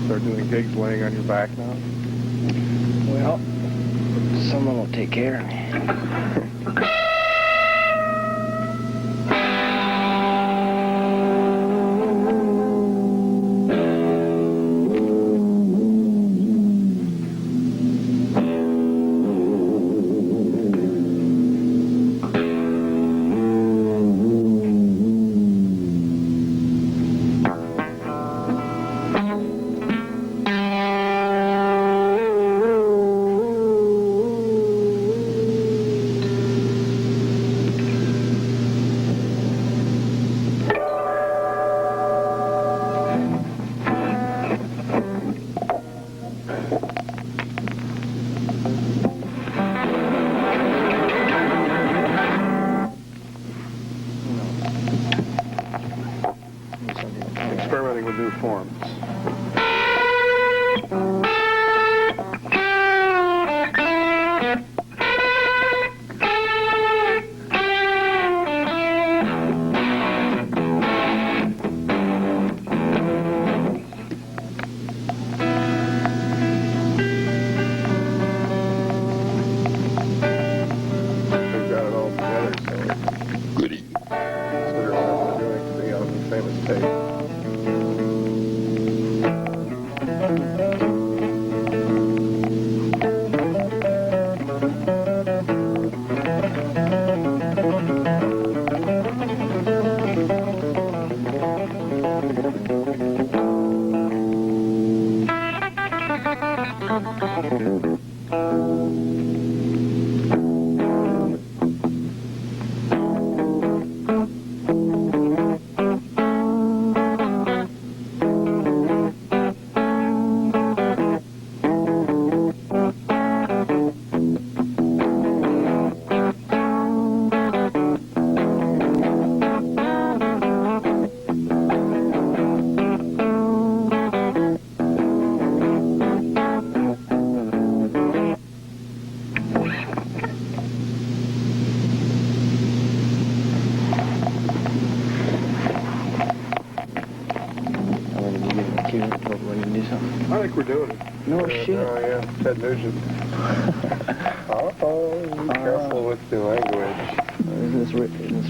Start doing gigs laying on your back now? Well, someone will take care of me. Experimenting with new forms. We've got it all together, so Goody. consider what we're doing to be on the famous tape. I think we're doing it. No shit. Oh, yeah. Ted Nugent. Uh-oh. Be careful with the language. Isn't this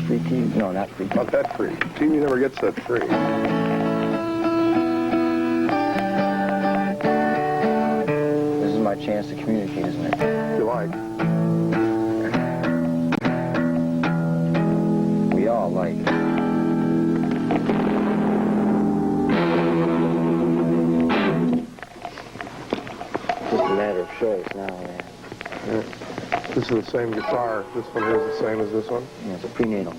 free TV? No, not free TV. Not that free. TV never gets that free. This is my chance to communicate, isn't it? If you like. We all like it. Just a matter of choice now, man. Yeah. This is the same guitar. This one here is the same as this one? Yeah, it's a prenatal.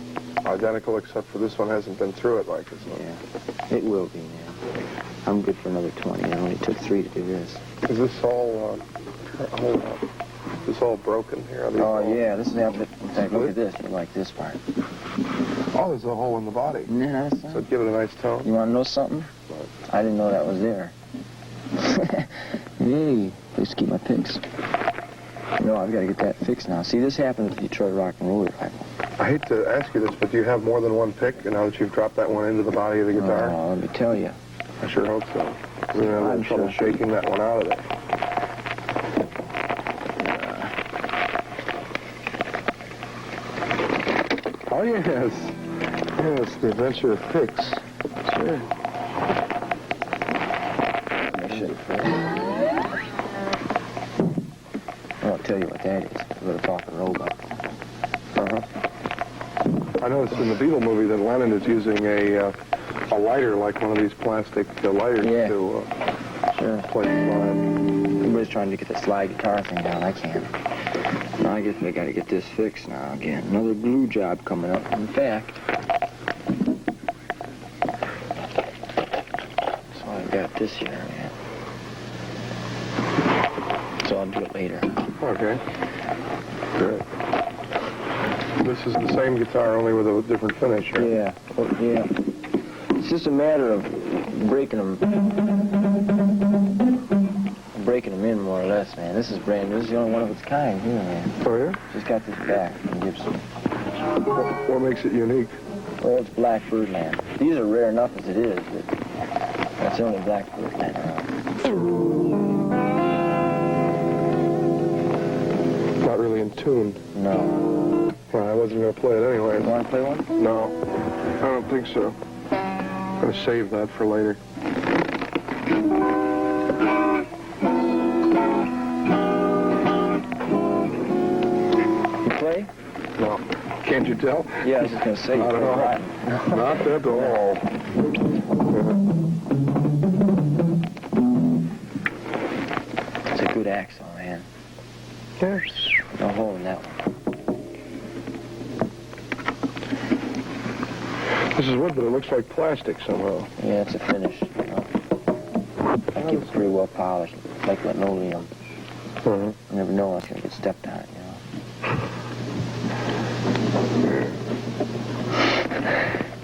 Identical, except for this one hasn't been through it like this one. Yeah, it will be, man. I'm good for another 20. I only took 3 to do this. Is this all, hold on. Is this all broken here? Are these Oh, all... yeah, this is happening. In fact, look at this. You like this part. Oh, there's a hole in the body. Yeah, that's So give it a nice tone. You want to know something? What? I didn't know that was there. Hey, please keep my picks. No, I've got to get that fixed now. See, this happened at the Detroit Rock and Roll Revival. I hate to ask you this, but do you have more than one pick now that you've dropped that one into the body of the guitar? Oh, let me tell you. I sure hope so. We're going to have trouble shaking that one out of there. Oh, yes. Yes, the adventure of picks. Sure. Well, I'll tell you what that is. A little talking robot. I noticed in the Beatle movie that Lennon is using a lighter, like one of these plastic lighters, to sure. play slide. Everybody's trying to get the slide guitar thing down. I can't. I guess we gotta get this fixed now again. Another glue job coming up. In fact, so I've got this here, man. So I'll do it later. Okay. Good. This is the same guitar, only with a different finish, right? Yeah. Oh, yeah. It's just a matter of breaking them in more or less, man. This is brand new. This is the only one of its kind here, man. Oh, yeah? Just got this back from Gibson. What makes it unique? Well, it's Blackbird, man. These are rare enough as it is, but that's the only Blackbird man around. Not really in tune. No. Well, I wasn't going to play it anyway. You want to play one? No, I don't think so. I'm going to save that for later. You play? No. Can't you tell? Yeah, I was just going to say. Not at all. Not at all. It's a good axle, man. Yes. No hole in that one. This is wood, but it looks like plastic somehow. Yeah, it's a finish. You know? I keep it pretty well polished, like linoleum. Uh-huh. You never know when it's going to get stepped on, you know.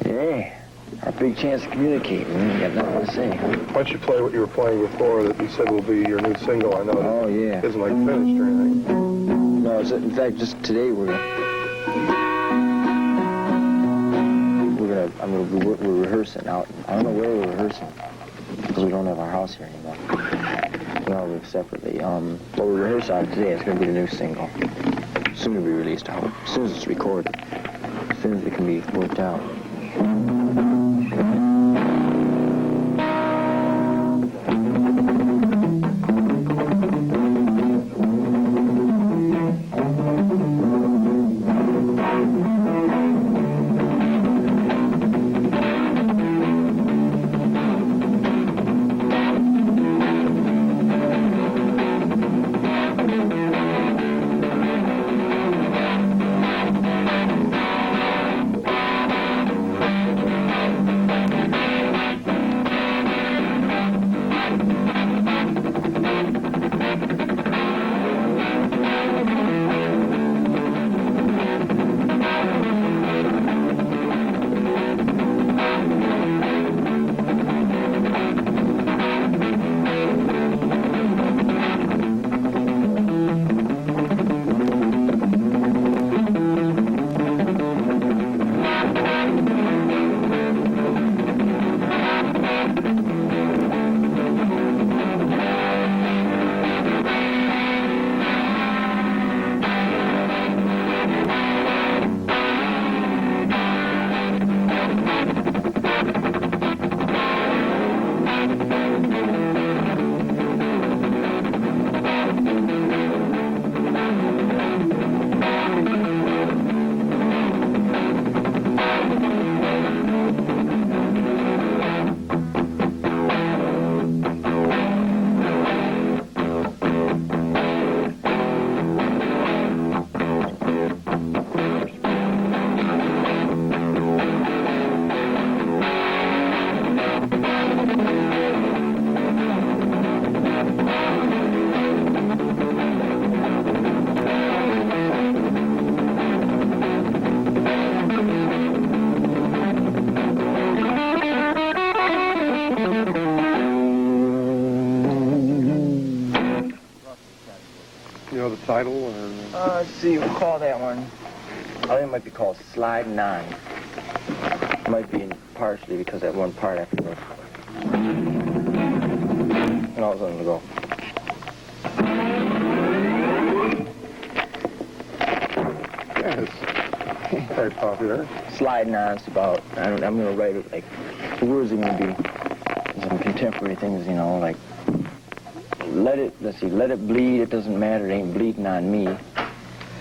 Yeah, our big chance to communicate. We ain't got nothing to say. Why don't you play what you were playing before that you said will be your new single? I know Oh, yeah. it isn't like finished or anything. No, it's, in fact, just today we're rehearsing out. I don't know where we're rehearsing because we don't have our house here anymore. We all live separately. But we rehearse out today. It's going to be the new single. Soon to be released. I hope. As soon as it's recorded. As soon as it can be worked out. Title? Or... Let's see, we'll call that one. I think it might be called Slide 9. It might be partially because that one part after this. And all of a sudden it'll go. Yes. Very popular. Slide 9 is about, I'm going to write it like, the words are going to be some contemporary things, you know, like, let it bleed, it doesn't matter, it ain't bleeding on me.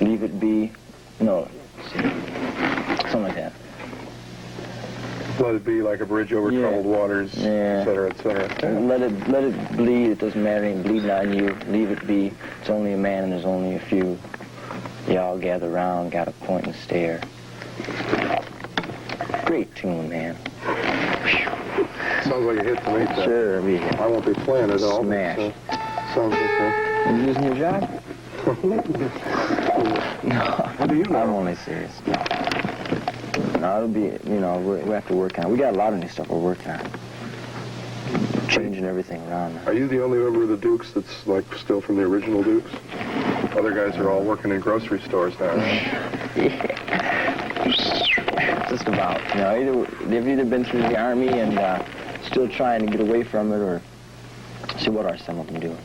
Leave it be, no, something like that. Let it be like a bridge over troubled waters, et cetera, et cetera. Yeah. Let it bleed, it doesn't matter, it ain't bleeding on you. Leave it be, it's only a man and there's only a few. You all gather around, got to point and stare. Great tune, man. Sounds like a hit to me. That. Sure, be I won't be playing it all. Smash. Sounds like You losing your job? No, What do you know? I'm only serious. No, it'll be, you know, we have to work on it. We got a lot of new stuff we're working on. Changing everything around now. Are you the only member of the Dukes that's like still from the original Dukes? Other guys are all working in grocery stores now, right? Yeah. Just about. You know, they've either been through the Army and still trying to get away from it, or see what are some of them doing.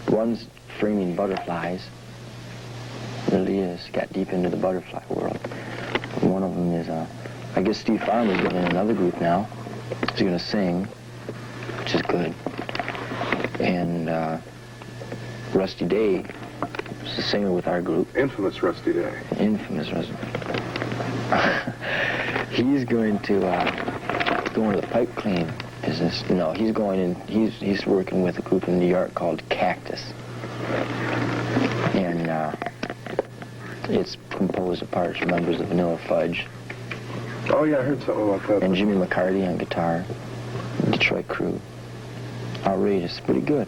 One's framing butterflies. Really is. Got deep into the butterfly world. One of them is, I guess Steve Farmer's getting in another group now. He's going to sing, which is good. And Rusty Day is the singer with our group. Infamous Rusty Day. Infamous Rusty. He's going to go into the pipe cleaning business. No, he's going in. He's working with a group in New York called Cactus, and it's composed of parts members of Vanilla Fudge. Oh yeah, I heard something about that. And Jimmy McCarty on guitar. Detroit crew. Outrageous, pretty good.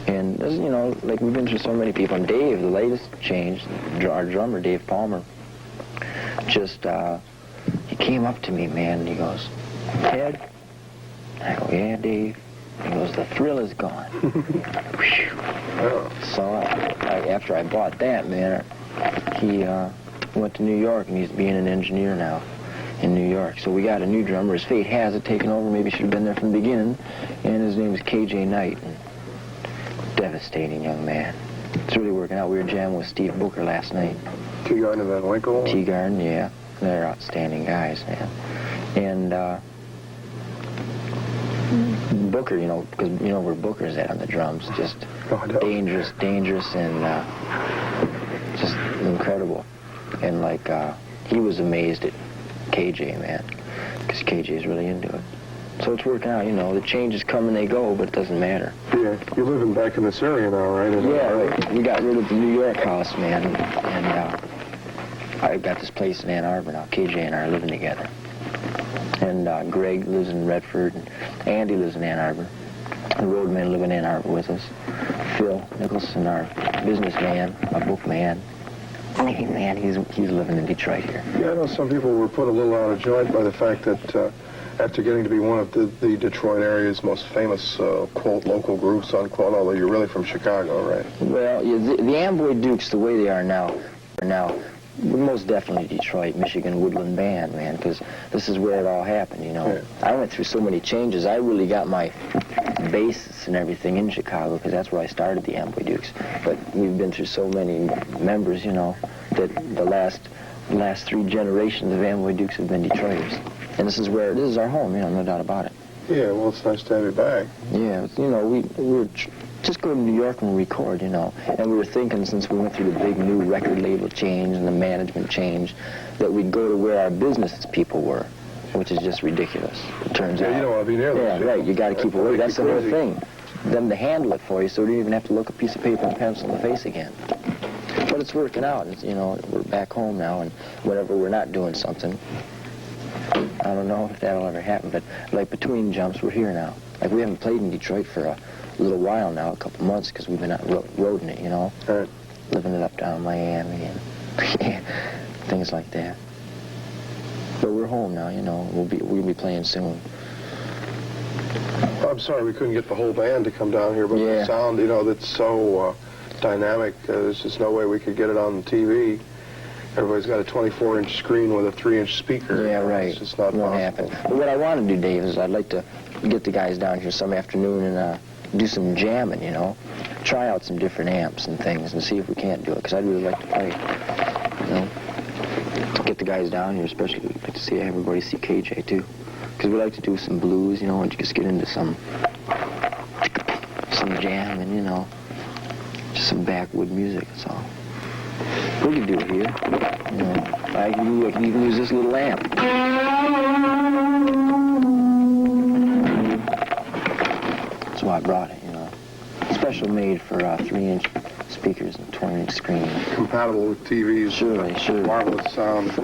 And you know, like we've been through so many people. And Dave, the latest change, our drummer Dave Palmer, just he came up to me, man, and he goes, "Ted." I go, "Yeah, Dave." He goes, "The thrill is gone." Yeah. So after I bought that, man, he went to New York, and he's being an engineer now in New York. So we got a new drummer. His fate has it taken over. Maybe should have been there from the beginning. And his name is KJ Knight. And devastating young man. It's really working out. We were jamming with Steve Booker last night. T-Garden and Van Winkle. T-Garden, yeah. They're outstanding guys, man. And Booker, you know, because you know where Booker's at on the drums. Just dangerous, and just incredible. And like, he was amazed at KJ, man, because KJ's really into it. So it's working out, you know. The changes come and they go, but it doesn't matter. Yeah, you're living back in this area now, right? Yeah, right. We got rid of the New York house, man, and I got this place in Ann Arbor now. KJ and I are living together. And Greg lives in Redford, and Andy lives in Ann Arbor. The roadmen live in Ann Arbor with us. Phil Nicholson, our businessman, our bookman. Hey, man, he's living in Detroit here. Yeah, I know some people were put a little out of joint by the fact that after getting to be one of the Detroit area's most famous, quote, local groups, unquote, although you're really from Chicago, right? Well, yeah, the Amboy Dukes, the way they are now, we're most definitely Detroit, Michigan Woodland Band, man, because this is where it all happened, you know. Yeah. I went through so many changes. I really got my basis and everything in Chicago, because that's where I started the Amboy Dukes. But we've been through so many members, you know, that the last 3 generations of Amboy Dukes have been Detroiters. And this is our home, you know, no doubt about it. Yeah, well, it's nice to have you back. Yeah, you know, we were just go to New York and record, you know. And we were thinking, since we went through the big new record label change and the management change, that we'd go to where our business people were, which is just ridiculous, it turns out. Yeah, you don't want to be near those Yeah, people. right, you got to keep away. That's another crazy. thing. Them to handle it for you, so you don't even have to look a piece of paper and pencil in the face again. But it's working out. It's, you know, we're back home now, and whenever we're not doing something, I don't know if that'll ever happen, but like between jumps, we're here now. Like we haven't played in Detroit for a little while now, a couple months, because we've been out roading it, you know, Right. living it up down in Miami and things like that. But we're home now, you know. We'll be playing soon. I'm sorry we couldn't get the whole band to come down here, but Yeah. the sound, you know, that's so dynamic. There's just no way we could get it on TV. Everybody's got a 24-inch screen with a 3-inch speaker. Yeah, right. It's just not Won't possible. happen. But what I want to do, Dave, is I'd like to get the guys down here some afternoon and do some jamming, you know. Try out some different amps and things and see if we can't do it, because I'd really like to play, you know. Get the guys down here, especially like to see everybody see KJ, too. Because we like to do some blues, you know, and just get into some jamming, you know. Just some backwood music, that's all. We can do it here. You know, I can use this little amp. That's why I brought it, you know. Special made for 3-inch speakers and 20-inch screen. Compatible with TVs. Surely. Marvelous sound.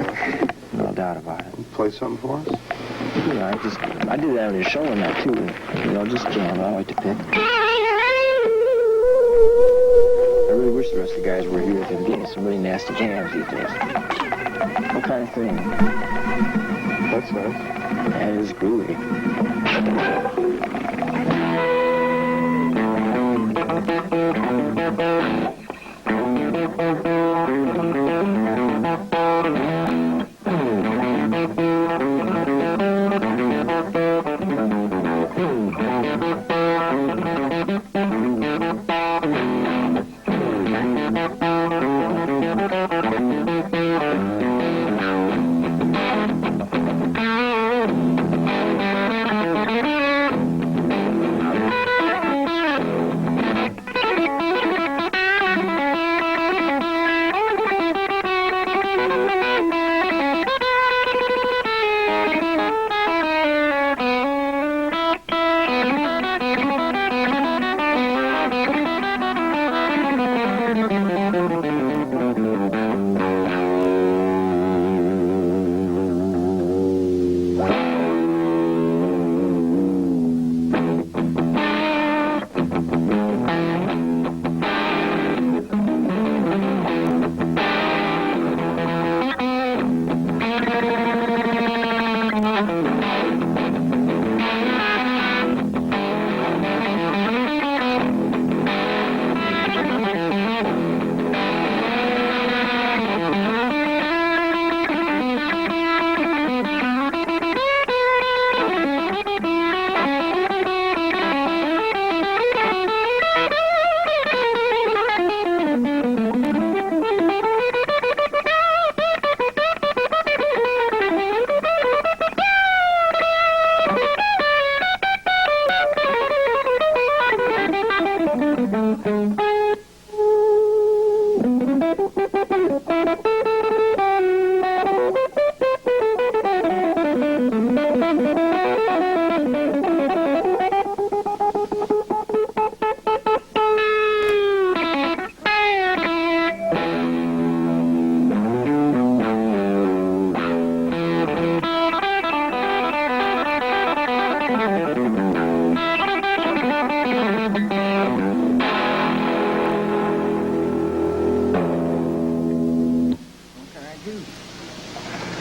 No doubt about it. Play something for us? Yeah, I did that on your show and that too. Just jam. I like to pick. I really wish the rest of the guys were here. They'd get me some really nasty jams these days. What kind of thing? That's nice. Yeah, it is groovy.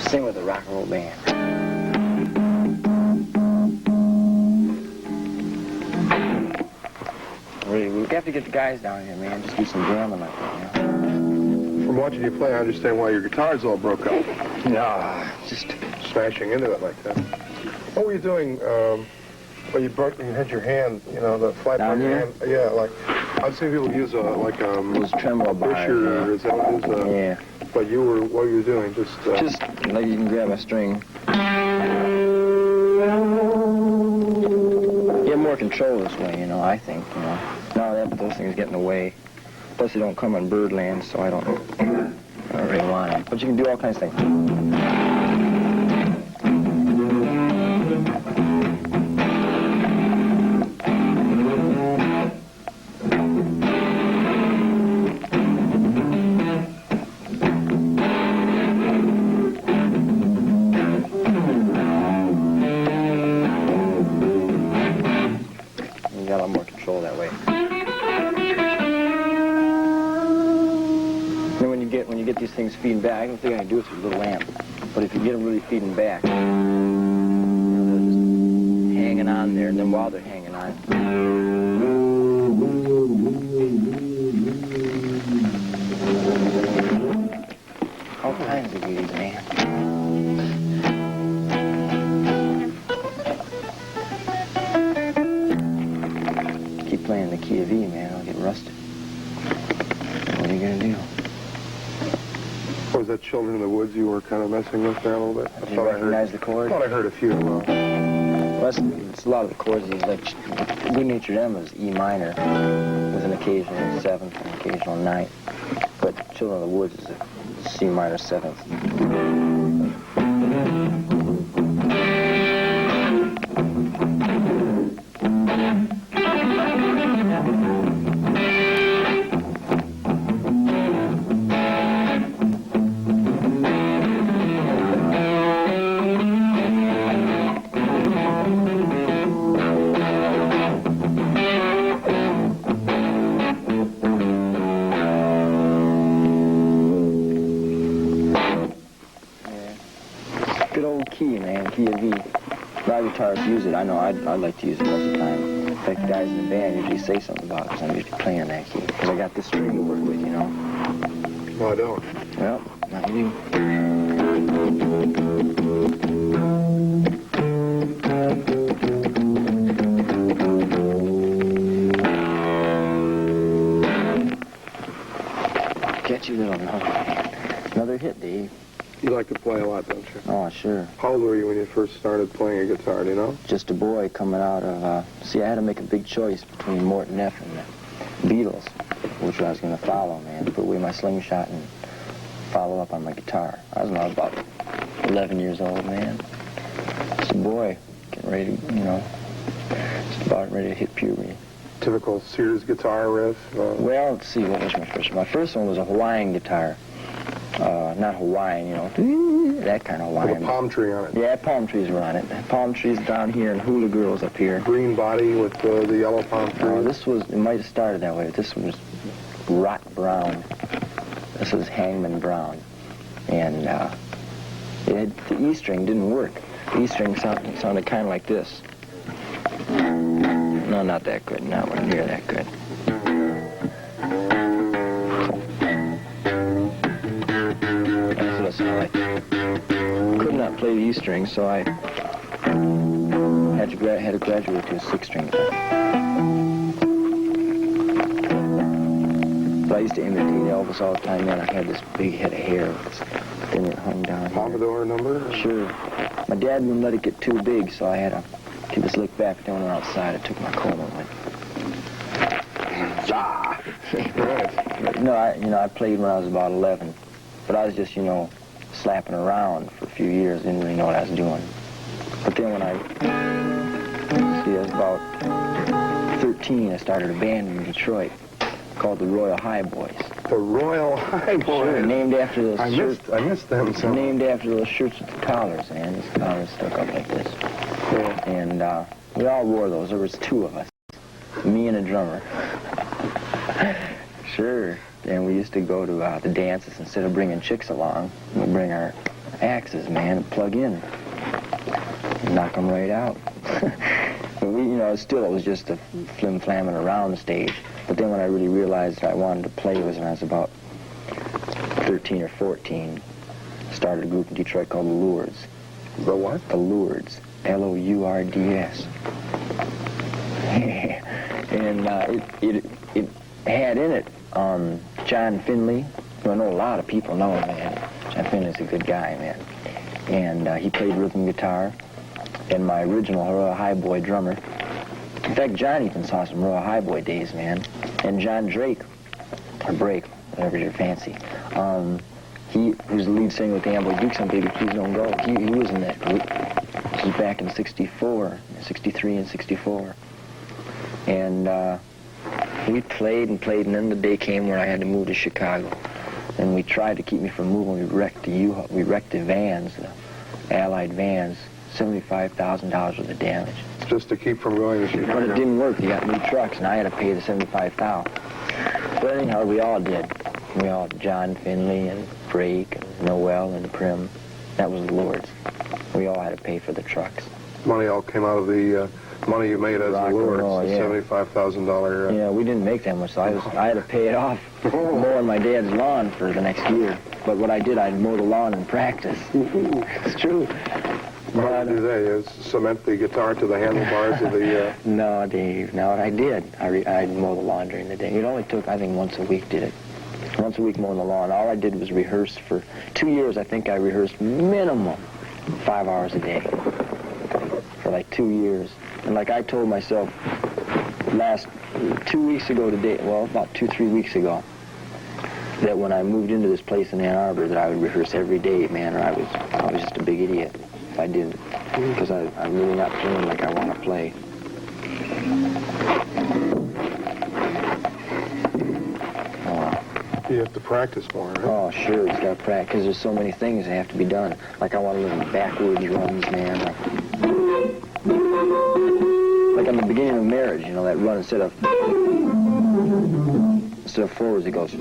Sing with a rock and roll band. We have to get the guys down here, man. Just do some jamming like that, From watching you play, I understand why your guitar's all broke up. No, just Smashing into it like that. What were you doing? Well, you hit your hand, the flat part Down of your here? hand. Yeah, like, I've seen people use those tremolo bars. Fisher, is that what it is? Yeah. But what were you doing? Just like you can grab a string. Get more control this way, I think, Now those things get in the way. Plus they don't come on birdland, so I don't really want them. But you can do all kinds of things. These things feeding back. I don't think I can do it through a little amp, but if you get them really feeding back, they're just hanging on there, and then while they're hanging on, all kinds of goodies, man. Keep playing the key of E, man. I'll get rusted. What are you gonna do? Was that Children in the Woods you were kind of messing with there a little bit? Did you recognize the chord? I thought I heard a few. Well, it's a lot of the chords. These, like, Good-Natured M is E minor with an occasional seventh and an occasional ninth. But Children of the Woods is a C minor seventh. Good old key, man, key of V. A lot of guitarists use it. I know I'd like to use it most of the time. In fact, the guys in the band usually say something about it because I'm usually playing that key. Because I got this string to work with, you know. No, I don't. Well, now you Catch you little another hit, Dave. You like to play a lot, don't you? Oh, sure. How old were you when you first started playing a guitar, do you know? Just a boy coming out of, see, I had to make a big choice between Morton F. and the Beatles, which I was going to follow, man. Put away my slingshot and follow up on my guitar. I was now about 11 years old, man. Just a boy, getting ready to, you know, just about ready to hit puberty. Typical Sears guitar riff? Well, let's see, what was my first one? My first one was a Hawaiian guitar. Not Hawaiian, you know, that kind of Hawaiian. With a palm tree on it. Yeah, palm trees were on it. Palm trees down here and hula girls up here. Green body with the yellow palm tree. Oh, this was, it might have started that way. This was rock brown. This was hangman brown. And the E string didn't work. The E string sounded kind of like this. No, not that good. Not near that good. That's what it sounded like. Could not play the E string, so I had to graduate to a 6-string guitar. So I used to imitate Elvis all the time, man. I had this big head of hair, then it hung down here. Pompadour number? Sure. My dad wouldn't let it get too big, so I had to keep it slicked back. But then when I went outside, I took my comb and went. Right. No, I played when I was about 11, but I was just, slapping around for a few years. Didn't really know what I was doing. But then when I was about 13, I started a band in Detroit called the Royal High Boys. The Royal High Boys. Sure, named after those shirts. I missed them. So. Named after those shirts with the collars, man. These collars stuck up like this. Yeah. And we all wore those. There was 2 of us. Me and a drummer. Sure. And we used to go to the dances. Instead of bringing chicks along, we'd bring our axes, man, and plug in. And knock them right out. But still it was just a flim-flamming around the stage. But then when I really realized that I wanted to play was when I was about 13 or 14. I started a group in Detroit called the Lourdes. The what? The Lourdes. L-O-U-R-D-S. And it had in it John Finley. I know a lot of people know him, man. John Finley's a good guy, man. And he played rhythm guitar. And my original Royal High Boy drummer. In fact, John even saw some Royal High Boy days, man. And John Drake, or Brake, whatever your fancy. He was the lead singer with the Amboy Dukes on Baby Please Don't Go. He was in that group. This was back in 64, 63 and 64. And we played, and then the day came where I had to move to Chicago. And we tried to keep me from moving. We wrecked the vans, the Allied vans, $75,000 worth of damage. Just to keep from going to Chicago. But it didn't work. They got new trucks, and I had to pay the $75,000. But anyhow, we all did. John Finley and Drake and Noel and Prim. That was the Lourdes. We all had to pay for the trucks. Money all came out of the money you made as Rock the Lourdes, and roll, the yeah. $75,000. Yeah, we didn't make that much, so I had to pay it off mowing my dad's lawn for the next year. But what I did, I'd mow the lawn in practice. It's true. How did you do that? You cement the guitar to the handlebars of the... No, Dave. No, what I did, I'd mow the lawn during the day. It only took, I think, once a week did it. Once a week mowing the lawn. All I did was rehearse for 2 years. I think I rehearsed minimum 5 hours a day for like 2 years. And like I told myself last 2 weeks ago today, well, about 2-3 weeks ago, that when I moved into this place in Ann Arbor that I would rehearse every day, man, or I was just a big idiot if I didn't. Because I'm really not playing like I want to play. You have to practice more, right? Oh, sure, he's got to practice, because there's so many things that have to be done. Like I want to learn backwards runs, man. Like on the beginning of marriage, that run instead of forwards, it goes.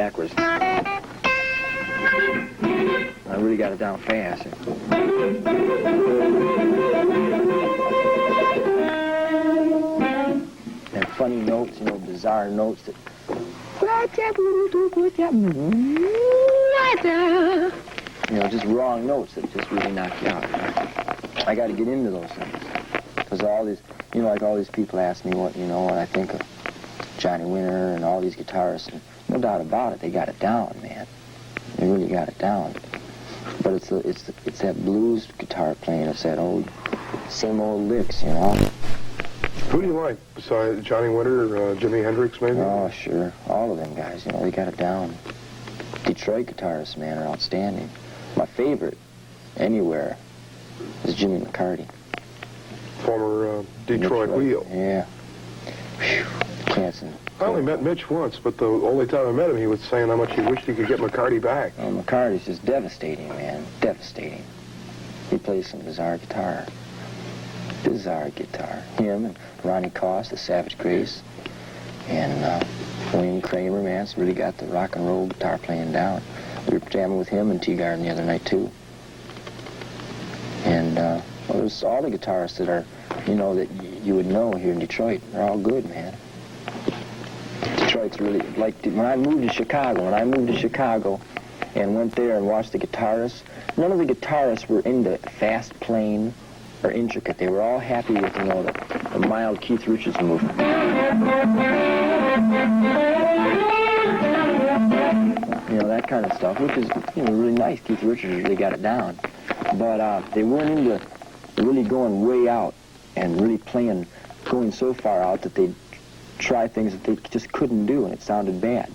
backwards. I really got it down fast. And funny notes, bizarre notes that... just wrong notes that just really knock you out. I got to get into those things. Because all these, like all these people ask me what I think of Johnny Winter and all these guitarists, and no doubt about it, they got it down, man. They really got it down. But it's that blues guitar playing. It's that same old licks, Who do you like besides Johnny Winter, Jimi Hendrix, maybe? Oh, sure. All of them guys, they got it down. Detroit guitarists, man, are outstanding. My favorite, anywhere, is Jimmy McCarty. Former Detroit Wheel. Yeah. Whew. Canson. I only met Mitch once, but the only time I met him, he was saying how much he wished he could get McCarty back. Oh, McCarty's just devastating, man. Devastating. He plays some bizarre guitar. Bizarre guitar. Him and Ronnie Cost, the Savage Grace, and Wayne Kramer, man, it's really got the rock and roll guitar playing down. We were jamming with him in Tea Garden the other night, too. And, there's all the guitarists that are, that you would know here in Detroit. They're all good, man. Detroit's really, when I moved to Chicago and went there and watched the guitarists, none of the guitarists were into fast playing or intricate. They were all happy with, the mild Keith Richards movement. That kind of stuff, which is, really nice. Keith Richards really got it down. But they weren't into really going way out and really going so far out that they'd try things that they just couldn't do, and it sounded bad,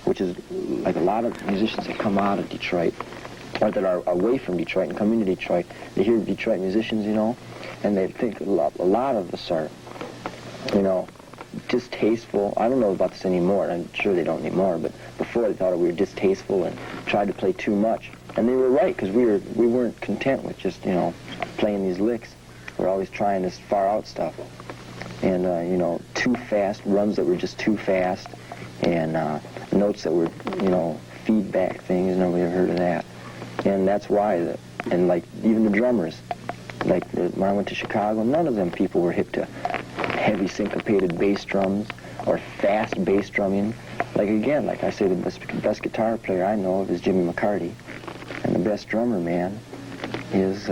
which is like a lot of musicians that come out of Detroit, or that are away from Detroit and come into Detroit. They hear Detroit musicians, and they think a lot of us are, distasteful. I don't know about this anymore. I'm sure they don't anymore, but before they thought we were distasteful and tried to play too much. And they were right, because we weren't content with just, playing these licks. We're always trying this far-out stuff. And, too fast, runs that were just too fast, and notes that were, feedback things. Nobody ever heard of that. And that's why, even the drummers, when I went to Chicago, none of them people were hip to heavy syncopated bass drums or fast bass drumming. Like I say, the best guitar player I know of is Jimmy McCarty. And the best drummer, man, is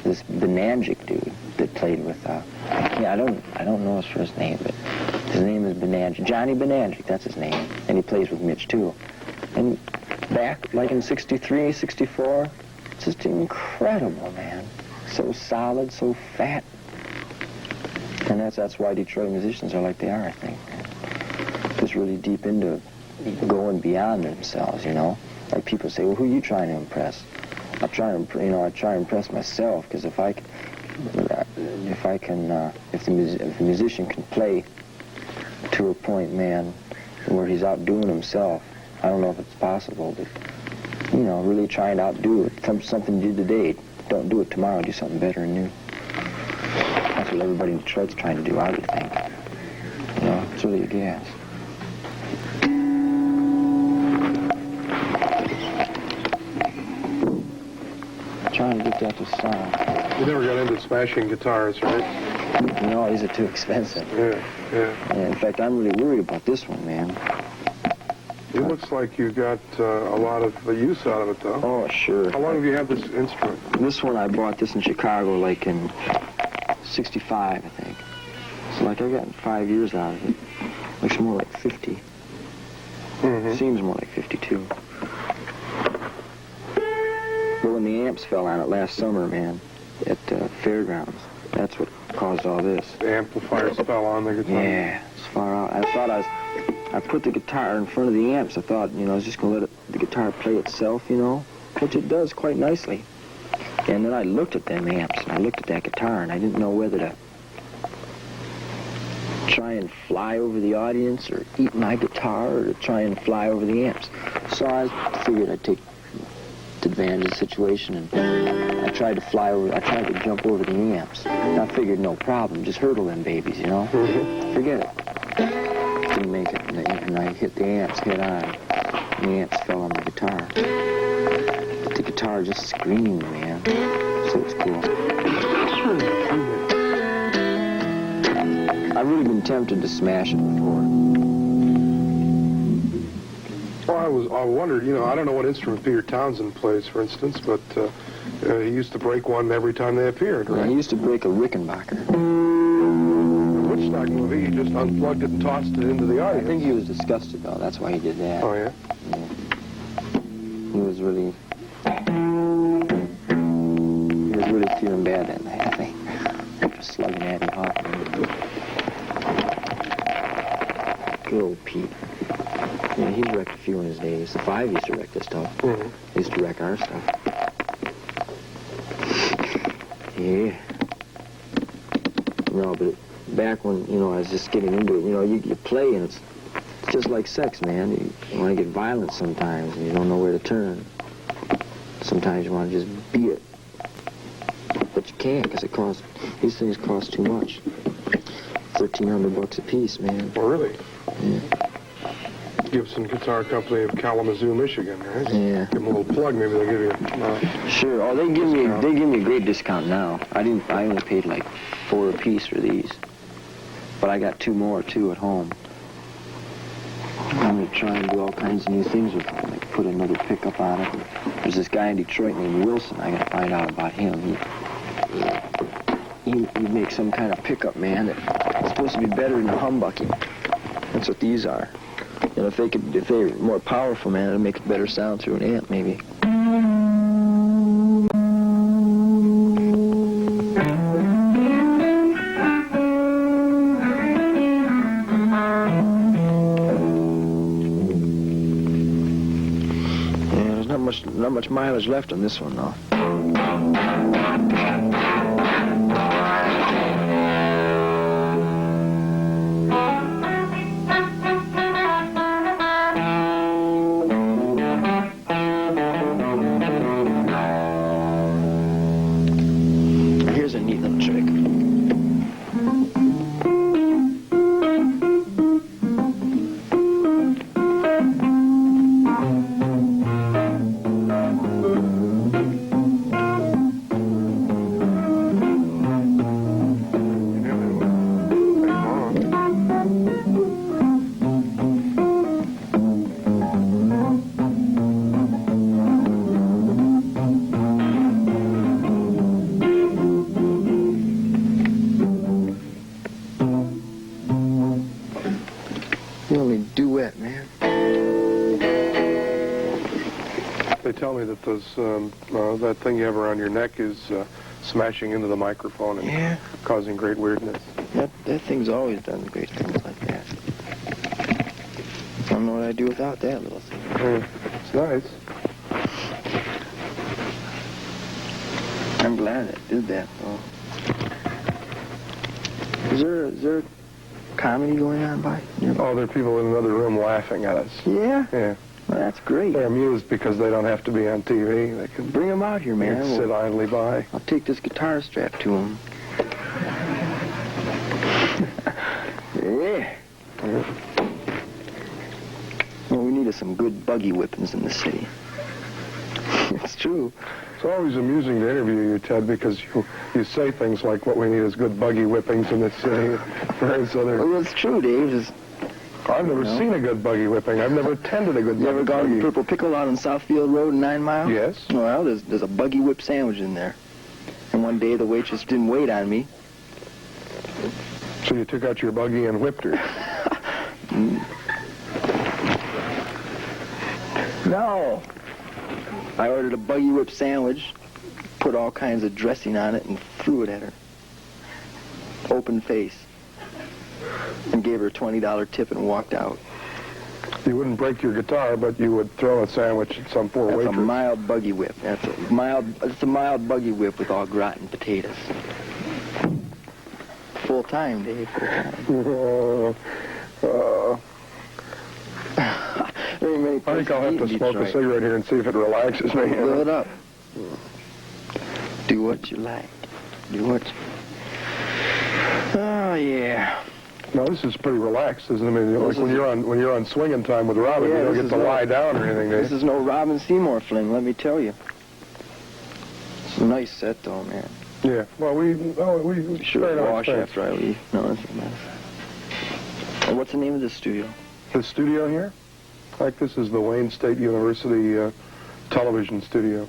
this Benangic dude that played with, I don't know his first name, but his name is Benangic. Johnny Benangic, that's his name. And he plays with Mitch, too. And back, in 63, 64, it's just incredible, man. So solid, so fat. And that's why Detroit musicians are like they are, I think. Just really deep into going beyond themselves, Like people say, well, who are you trying to impress? I try to impress myself, because if the musician can play to a point, man, where he's outdoing himself, I don't know if it's possible, but, really trying to outdo it. Something you did today, don't do it tomorrow, do something better and new. That's what everybody in Detroit's trying to do, I would think. It's really a gas. Trying to get that to sound. You never got into smashing guitars, right? No, these are too expensive. Yeah. In fact, I'm really worried about this one, man. It looks like you got a lot of use out of it, though. Oh, sure. How long have you had this instrument? This one, I bought this in Chicago, in 65, I think. So, I got 5 years out of it. Looks more like 50. Mm-hmm. Seems more like 52. But when the amps fell on it last summer, man, at Fairgrounds, that's what caused all this. The amplifiers fell on the guitar? Yeah, it's far out. I put the guitar in front of the amps. I thought, I was just going to let the guitar play itself, which it does quite nicely. And then I looked at them amps, and I looked at that guitar, and I didn't know whether to try and fly over the audience or eat my guitar or to try and fly over the amps. So I figured I'd take advantage of the situation, and I tried to jump over the amps. And I figured no problem, just hurdle them babies, Mm-hmm. Forget it. Didn't make it, and I hit the amps head on. The ants fell on the guitar. But the guitar just screamed, man. So it's cool. I've really been tempted to smash it before. Well, I wondered, you know, I don't know what instrument Peter Townsend plays, for instance, but he used to break one every time they appeared, right? Yeah, he used to break a Rickenbacker. The Woodstock movie, he just unplugged it and tossed it into the I audience. think he was disgusted, though. That's why he did that. Oh, yeah? He was really feeling bad that night, I think. After slugging Addie Hoffman. Good old Pete. Yeah, he wrecked a few in his days. The Five used to wreck this stuff. Mm-hmm. They used to wreck our stuff. Yeah. No, but back when, you know, I was just getting into it, you know, you play and it's just like sex, man. You want to get violent sometimes and you don't know where to turn. Sometimes you want to just beat it. But you can't because these things cost too much. $1,300 a piece, man. Oh, really? Yeah. Gibson Guitar Company of Kalamazoo, Michigan, right? Yeah. Give them a little plug, maybe they'll give you Sure. Oh, they give me a great discount now. I only paid like $4 a piece for these. But I got 2 more too at home. I'm gonna try and do all kinds of new things with them, like put another pickup on it. There's this guy in Detroit named Wilson. I gotta find out about him. He makes some kind of pickup, man, that's supposed to be better than the humbucking. That's what these are. And if they're more powerful, man, it'll make a better sound through an amp, maybe. Yeah, there's not much mileage left on this one, though. Here's a neat little trick. The only duet, man. They tell me that that thing you have around your neck is smashing into the microphone and causing great weirdness. That thing's always done great things like that. I don't know what I'd do without that little thing. It's nice. I'm glad it did that, though. Is there comedy going on by nearby? Oh, there are people in another room laughing at us. Yeah? Yeah. Well, that's great. They're amused because they don't have to be on TV. They can Bring them out here, they man. can sit idly by. I'll take this guitar strap to them. Yeah. Well, we needed some good buggy whippings in the city. It's true. It's always amusing to interview you, Ted, because you say things like, what we need is good buggy whippings in this city. Various other... Well, it's true, Dave. I've never seen a good buggy whipping. I've never attended a good You ever gone buggy. to Purple Pickle out on Southfield Road in 9 Mile? Yes. Well, there's a buggy whip sandwich in there. And one day the waitress didn't wait on me. So you took out your buggy and whipped her. No. I ordered a buggy whip sandwich, put all kinds of dressing on it, and threw it at her. Open face. And gave her a $20 tip and walked out. You wouldn't break your guitar, but you would throw a sandwich at some poor That's waitress. a mild buggy whip. It's a mild buggy whip with all gratin potatoes. Full time, Dave. Full time. Very many I think I'll have to places smoke in a Detroit. cigarette here and see if it relaxes me. Fill it up. Do what you like. Do what you... Oh, yeah. No, this is pretty relaxed, isn't it? I mean, like This when you're on swinging time with Robin, Yeah, you don't this get is to no- lie down or anything. This is no Robin Seymour fling, let me tell you. It's a nice set, though, man. Yeah. Well, we Should very nice wash thing. after I leave. No, that's a mess. And what's the name of this studio? The studio here, like this is the Wayne State University television studio.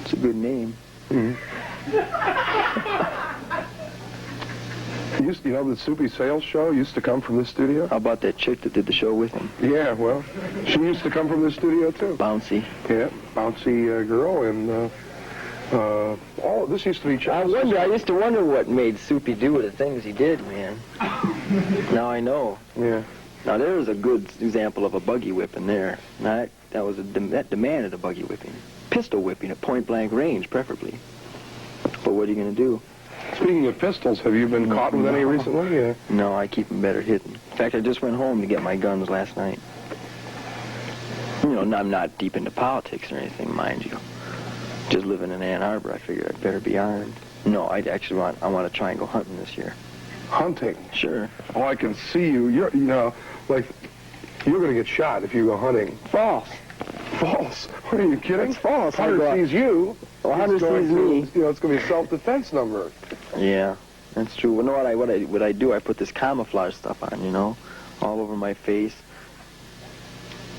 It's a good name. You know, the Soupy Sales show used to come from this studio? How about that chick that did the show with him? Yeah, well, she used to come from this studio, too. Bouncy. Yeah, bouncy girl, and all this used to be... I used to wonder what made Soupy do the things he did, man. Now I know. Yeah. Now there was a good example of a buggy whip in there. Now that was that demanded a buggy whipping. Pistol whipping at point blank range, preferably. But what are you going to do? Speaking of pistols, have you been caught with any recently? Yeah. No, I keep them better hidden. In fact, I just went home to get my guns last night. You know, I'm not deep into politics or anything, mind you. Just living in Ann Arbor, I figured I'd better be armed. No, I want to try and go hunting this year. Hunting? Sure. Oh, I can see you. You're going to get shot if you go hunting. False. False? What, are you kidding? It's false. Hunter sees you. Well, Hunter sees me. You know, it's going to be a self-defense number. Yeah, that's true. Well, no, what I do, I put this camouflage stuff on, you know, all over my face.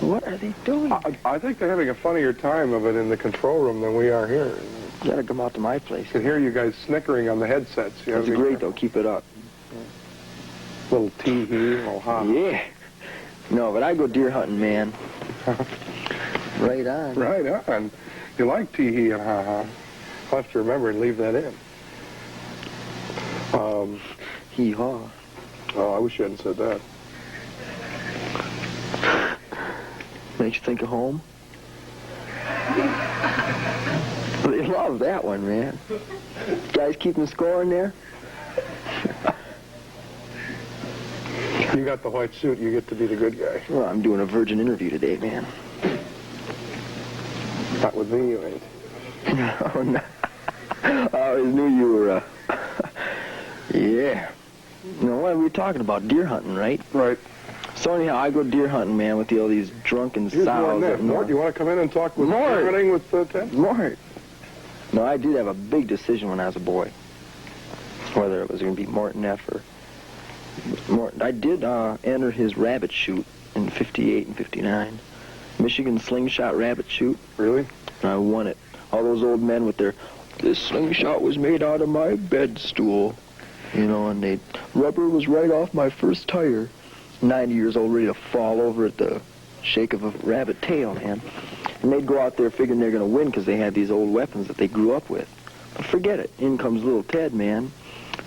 What are they doing? I think they're having a funnier time of it in the control room than we are here. You gotta come out to my place. I can hear you guys snickering on the headsets. You know That's great, though. Keep it up. Little tee-hee, little ha. Yeah. No, but I go deer hunting, man. Right on. Right on. You like tee-hee and ha-ha. I'll have to remember and leave that in. Hee-haw. Oh, I wish you hadn't said that. Makes you think of home? They love that one, man. Guys keeping score in there? You got the white suit, you get to be the good guy. Well, I'm doing a virgin interview today, man. Not with me, you ain't. Oh, no. I always knew you were, yeah. You know, what are we talking about? Deer hunting, right? Right. So anyhow, I go deer hunting, man, with all these drunken Here's sows. Mort, you want to come in and talk with Mort. hunting with Ted? Mort. No, I did have a big decision when I was a boy. Whether it was going to be Morton F. or Morton. I did enter his rabbit shoot in 58 and 59. Michigan slingshot rabbit shoot. Really? And I won it. All those old men with their, this slingshot was made out of my bed stool. You know, and rubber was right off my first tire. 90 years old, ready to fall over at the shake of a rabbit tail, man. And they'd go out there figuring they're going to win because they had these old weapons that they grew up with. But forget it. In comes little Ted, man.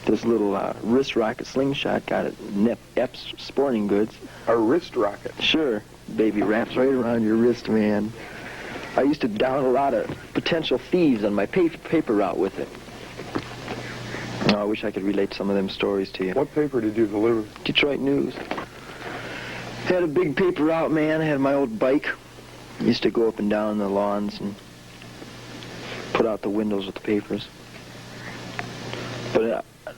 This little wrist rocket slingshot got it. Epps Sporting Goods. A wrist rocket? Sure. Baby wraps right around your wrist, man. I used to down a lot of potential thieves on my paper route with it. Oh, I wish I could relate some of them stories to you. What paper did you deliver? Detroit News. Had a big paper route, man. I had my old bike. Used to go up and down the lawns and put out the windows with the papers.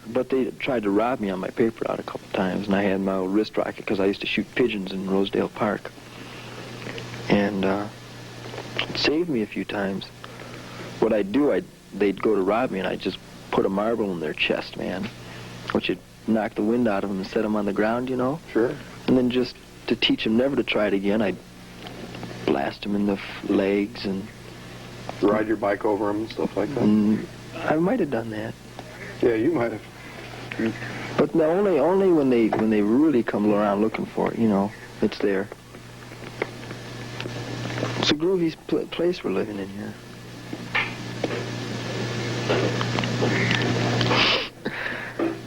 But they tried to rob me on my paper route a couple times, and I had my old wrist rocket because I used to shoot pigeons in Rosedale Park. And it saved me a few times. What I'd do, they'd go to rob me, and I'd just put a marble in their chest, man, which would knock the wind out of them and set them on the ground, you know? Sure. And then just to teach them never to try it again, I'd blast them in the legs and... Ride your bike over them and stuff like that? I might have done that. Yeah, you might have. But no, only when they really come around looking for it, you know, it's there. It's a groovy place we're living in here.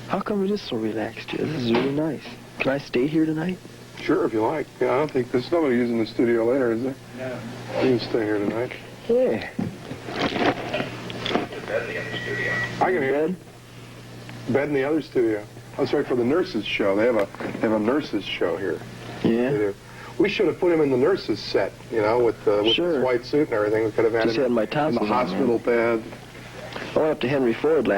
How come it is so relaxed here? This is really nice. Can I stay here tonight? Sure, if you like. Yeah, I don't think there's nobody using the studio later, is there? No. You can stay here tonight. Yeah. I can hear it. Bed in the other studio. That's right, for the nurses' show. They have a nurses' show here. Yeah. They do. We should have put him in the nurses' set, you know, with Sure. his white suit and everything. We could have had Just him had my in tonsils the on, hospital bed. I went up to Henry Ford last